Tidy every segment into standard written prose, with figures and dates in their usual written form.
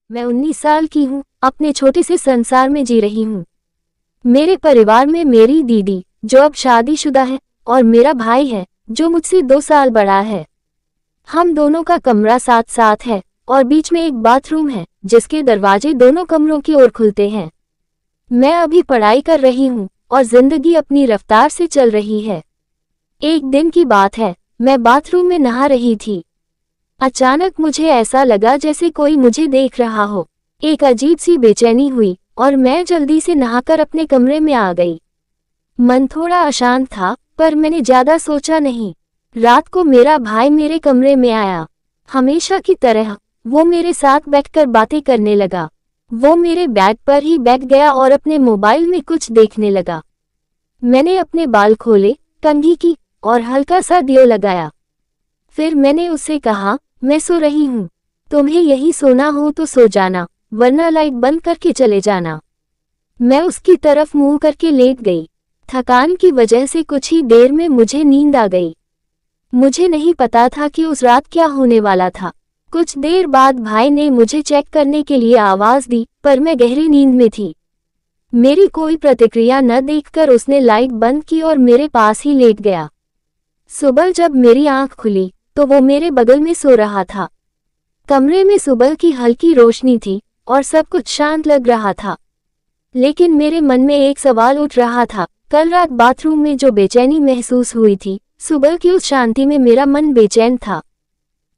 मैं 19 साल की हूँ, अपने छोटे से संसार में जी रही हूँ। मेरे परिवार में मेरी दीदी, जो अब शादीशुदा है, और मेरा भाई है, जो मुझसे 2 साल बड़ा है। हम दोनों का कमरा साथ साथ है, और बीच में एक बाथरूम है, जिसके दरवाजे दोनों कमरों की ओर खुलते हैं। मैं अभी पढ़ाई कर रही हूँ, और जिंदगी अपनी रफ्तार से चल रही है। एक दिन की बात है, मैं बाथरूम में नहा रही थी। अचानक मुझे ऐसा लगा जैसे कोई मुझे देख रहा हो। एक अजीब सी बेचैनी हुई, और मैं जल्दी से नहाकर अपने कमरे में आ गई। मन थोड़ा अशांत था, पर मैंने ज्यादा सोचा नहीं। रात को मेरा भाई मेरे कमरे में आया। हमेशा की तरह वो मेरे साथ बैठकर बातें करने लगा। वो मेरे बेड पर ही बैठ गया और अपने मोबाइल में कुछ देखने लगा। मैंने अपने बाल खोले, कंघी की, और हल्का सा दियो लगाया। फिर मैंने उससे कहा, मैं सो रही हूँ, तुम्हें यही सोना हो तो सो जाना, वरना लाइट बंद करके चले जाना। मैं उसकी तरफ मुंह करके लेट गई। थकान की वजह से कुछ ही देर में मुझे नींद आ गई। मुझे नहीं पता था कि उस रात क्या होने वाला था। कुछ देर बाद भाई ने मुझे चेक करने के लिए आवाज दी, पर मैं गहरी नींद में थी। मेरी कोई प्रतिक्रिया न देखकर उसने लाइट बंद की और मेरे पास ही लेट गया। सुबह जब मेरी आंख खुली, तो वो मेरे बगल में सो रहा था। कमरे में सुबह की हल्की रोशनी थी, और सब कुछ शांत लग रहा था। लेकिन मेरे मन में एक सवाल उठ रहा था, कल रात बाथरूम में जो बेचैनी महसूस हुई थी, सुबह की उस शांति में मेरा मन बेचैन था।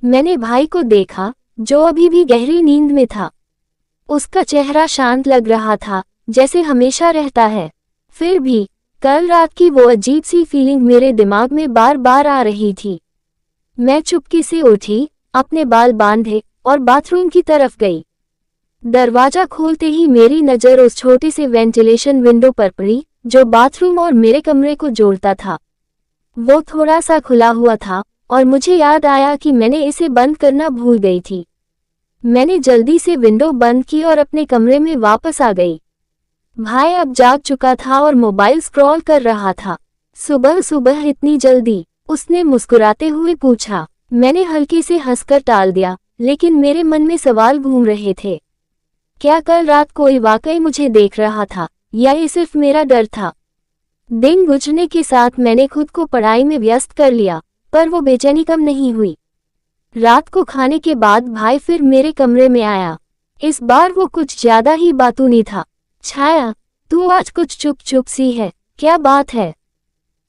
मैंने भाई को देखा, जो अभी भी गहरी नींद में था। उसका चेहरा शांत लग रहा था, जैसे हमेशा रहता है। फिर भी कल रात की वो अजीब सी फीलिंग मेरे दिमाग में बार बार आ रही थी। मैं चुपके से उठी, अपने बाल बांधे, और बाथरूम की तरफ गई। दरवाजा खोलते ही मेरी नज़र उस छोटे से वेंटिलेशन विंडो पर पड़ी, जो बाथरूम और मेरे कमरे को जोड़ता था। वो थोड़ा सा खुला हुआ था, और मुझे याद आया कि मैंने इसे बंद करना भूल गई थी। मैंने जल्दी से विंडो बंद की और अपने कमरे में वापस आ गई। भाई अब जाग चुका था और मोबाइल स्क्रॉल कर रहा था। सुबह सुबह इतनी जल्दी? उसने मुस्कुराते हुए पूछा। मैंने हल्के से हंसकर टाल दिया, लेकिन मेरे मन में सवाल घूम रहे थे। क्या कल रात कोई वाकई मुझे देख रहा था, या ये सिर्फ मेरा डर था? दिन गुजरने के साथ मैंने खुद को पढ़ाई में व्यस्त कर लिया, पर वो बेचैनी कम नहीं हुई। रात को खाने के बाद भाई फिर मेरे कमरे में आया। इस बार वो कुछ ज्यादा ही बातूनी था। छाया, तू आज कुछ चुप चुप सी है, क्या बात है?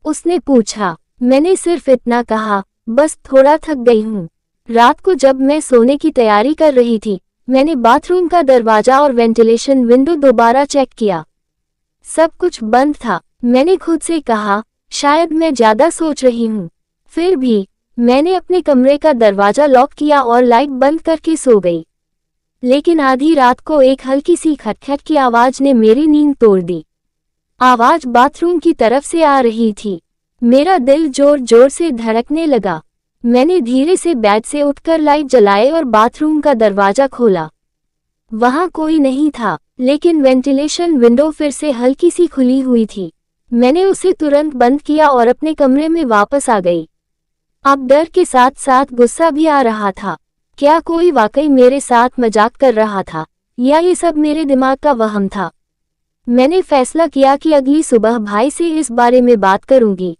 उसने पूछा। मैंने सिर्फ इतना कहा, बस थोड़ा थक गई हूँ। रात को जब मैं सोने की तैयारी कर रही थी, मैंने बाथरूम का दरवाजा और वेंटिलेशन विंडो दोबारा चेक किया। सब कुछ बंद था। मैंने खुद से कहा, शायद मैं ज्यादा सोच रही हूँ। फिर भी मैंने अपने कमरे का दरवाजा लॉक किया और लाइट बंद करके सो गई। लेकिन आधी रात को एक हल्की सी खटखट की आवाज ने मेरी नींद तोड़ दी। आवाज बाथरूम की तरफ से आ रही थी। मेरा दिल जोर जोर से धड़कने लगा। मैंने धीरे से बेड से उठकर लाइट जलाए और बाथरूम का दरवाजा खोला। वहां कोई नहीं था, लेकिन वेंटिलेशन विंडो फिर से हल्की सी खुली हुई थी। मैंने उसे तुरंत बंद किया और अपने कमरे में वापस आ गई। अब डर के साथ साथ गुस्सा भी आ रहा था। क्या कोई वाकई मेरे साथ मजाक कर रहा था, या ये सब मेरे दिमाग का वहम था? मैंने फैसला किया कि अगली सुबह भाई से इस बारे में बात करूंगी।